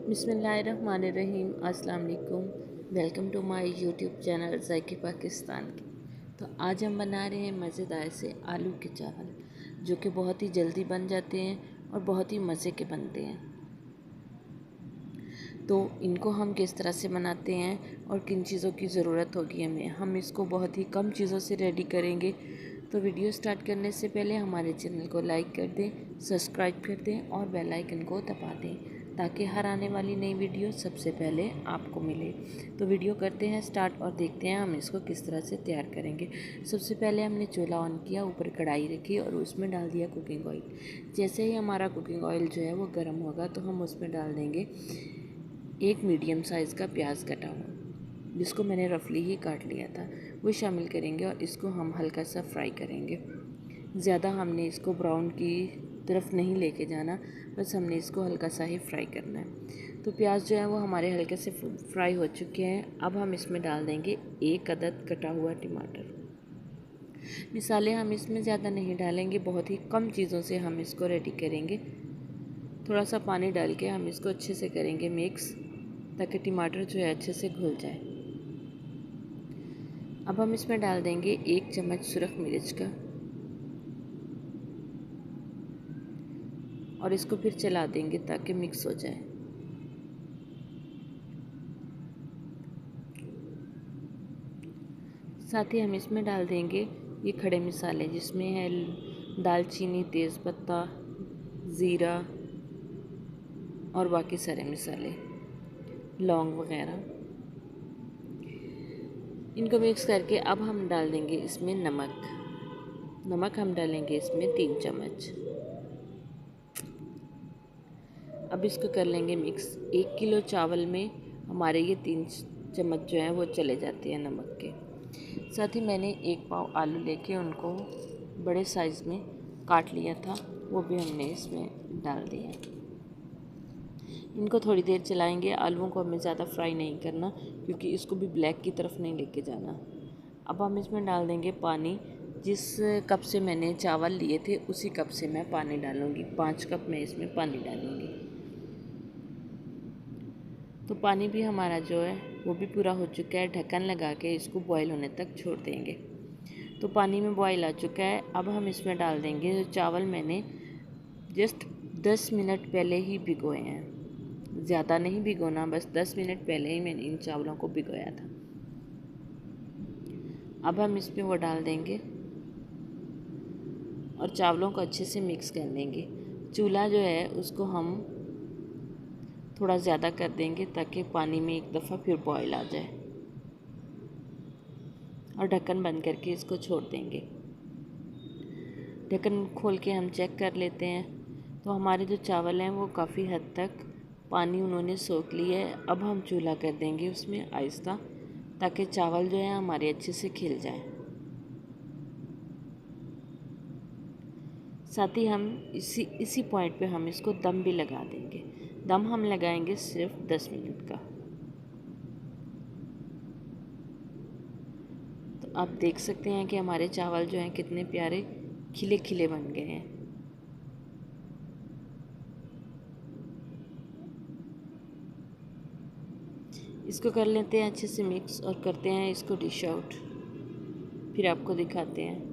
बिस्मिल्लाहिर्रहमानिर्रहीम। अस्सलाम वालेकुम। Welcome to my YouTube channel ज़ायके पाकिस्तान की। तो आज हम बना रहे हैं मज़ेदार से आलू के चावल, जो कि बहुत ही जल्दी बन जाते हैं और बहुत ही मज़े के बनते हैं। तो इनको हम किस तरह से बनाते हैं और किन चीज़ों की ज़रूरत होगी हम इसको बहुत ही कम चीज़ों से रेडी करेंगे। तो वीडियो स्टार्ट करने से पहले हमारे चैनल को लाइक कर दें, सब्सक्राइब कर दें और बेल आइकन को दबा दें, ताकि हर आने वाली नई वीडियो सबसे पहले आपको मिले। तो वीडियो करते हैं स्टार्ट और देखते हैं हम इसको किस तरह से तैयार करेंगे। सबसे पहले हमने चूल्हा ऑन किया, ऊपर कढ़ाई रखी और उसमें डाल दिया कुकिंग ऑयल। जैसे ही हमारा कुकिंग ऑयल जो है वो गर्म होगा तो हम उसमें डाल देंगे एक मीडियम साइज़ का प्याज कटा हुआ, जिसको मैंने रफली ही काट लिया था, वो शामिल करेंगे और इसको हम हल्का सा फ्राई करेंगे। ज़्यादा हमने इसको ब्राउन की तरफ नहीं लेके जाना, बस हमने इसको हल्का सा ही फ्राई करना है। तो प्याज जो है वो हमारे हल्के से फ्राई हो चुके हैं। अब हम इसमें डाल देंगे एक अदद कटा हुआ टमाटर। मिसाले हम इसमें ज़्यादा नहीं डालेंगे, बहुत ही कम चीज़ों से हम इसको रेडी करेंगे। थोड़ा सा पानी डाल के हम इसको अच्छे से करेंगे मिक्स, ताकि टमाटर जो है अच्छे से घुल जाए। अब हम इसमें डाल देंगे 1 चम्मच सुरख मिर्च का और इसको फिर चला देंगे ताकि मिक्स हो जाए। साथ ही हम इसमें डाल देंगे ये खड़े मसाले, जिसमें है दालचीनी, तेज़पत्ता, ज़ीरा और बाकी सारे मसाले, लौंग वगैरह। इनको मिक्स करके अब हम डाल देंगे इसमें नमक हम डालेंगे इसमें 3 चम्मच। अब इसको कर लेंगे मिक्स। 1 किलो चावल में हमारे ये 3 चम्मच जो हैं वो चले जाते हैं नमक के। साथ ही मैंने 1 पाव आलू लेके उनको बड़े साइज़ में काट लिया था, वो भी हमने इसमें डाल दिया। इनको थोड़ी देर चलाएंगे। आलूओं को हमें ज़्यादा फ्राई नहीं करना, क्योंकि इसको भी ब्लैक की तरफ नहीं लेके जाना। अब हम इसमें डाल देंगे पानी। जिस कप से मैंने चावल लिए थे उसी कप से मैं पानी डालूँगी। 5 कप मैं इसमें पानी डालूँगी। तो पानी भी हमारा जो है वो भी पूरा हो चुका है। ढक्कन लगा के इसको बॉईल होने तक छोड़ देंगे। तो पानी में बॉईल आ चुका है। अब हम इसमें डाल देंगे जो चावल मैंने जस्ट 10 मिनट पहले ही भिगोए हैं। ज़्यादा नहीं भिगोना, बस 10 मिनट पहले ही मैंने इन चावलों को भिगोया था। अब हम इसमें वो डाल देंगे और चावलों को अच्छे से मिक्स कर लेंगे। चूल्हा जो है उसको हम थोड़ा ज़्यादा कर देंगे, ताकि पानी में एक दफ़ा फिर बॉईल आ जाए, और ढक्कन बंद करके इसको छोड़ देंगे। ढक्कन खोल के हम चेक कर लेते हैं। तो हमारे जो चावल हैं वो काफ़ी हद तक पानी उन्होंने सोख लिया है। अब हम चूल्हा कर देंगे उसमें आहिस्ता, ताकि चावल जो है हमारे अच्छे से खिल जाए। साथ ही हम इसी पॉइंट पे हम इसको दम भी लगा देंगे। दम हम लगाएंगे सिर्फ 10 मिनट का। तो आप देख सकते हैं कि हमारे चावल जो हैं कितने प्यारे खिले खिले बन गए हैं। इसको कर लेते हैं अच्छे से मिक्स और करते हैं इसको डिश आउट, फिर आपको दिखाते हैं।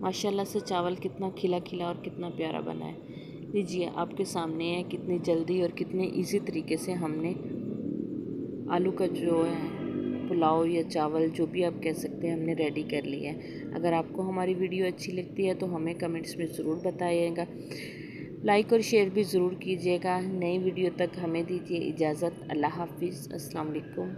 माशाल्लाह से चावल कितना खिला खिला और कितना प्यारा बना है। लीजिए, आपके सामने है कितनी जल्दी और कितने इजी तरीके से हमने आलू का जो है पुलाव या चावल, जो भी आप कह सकते हैं, हमने रेडी कर लिया है। अगर आपको हमारी वीडियो अच्छी लगती है तो हमें कमेंट्स में ज़रूर बताइएगा। लाइक और शेयर भी ज़रूर कीजिएगा। नई वीडियो तक हमें दीजिए इजाज़त। अल्लाह हाफिज़। अस्सलाम वालेकुम।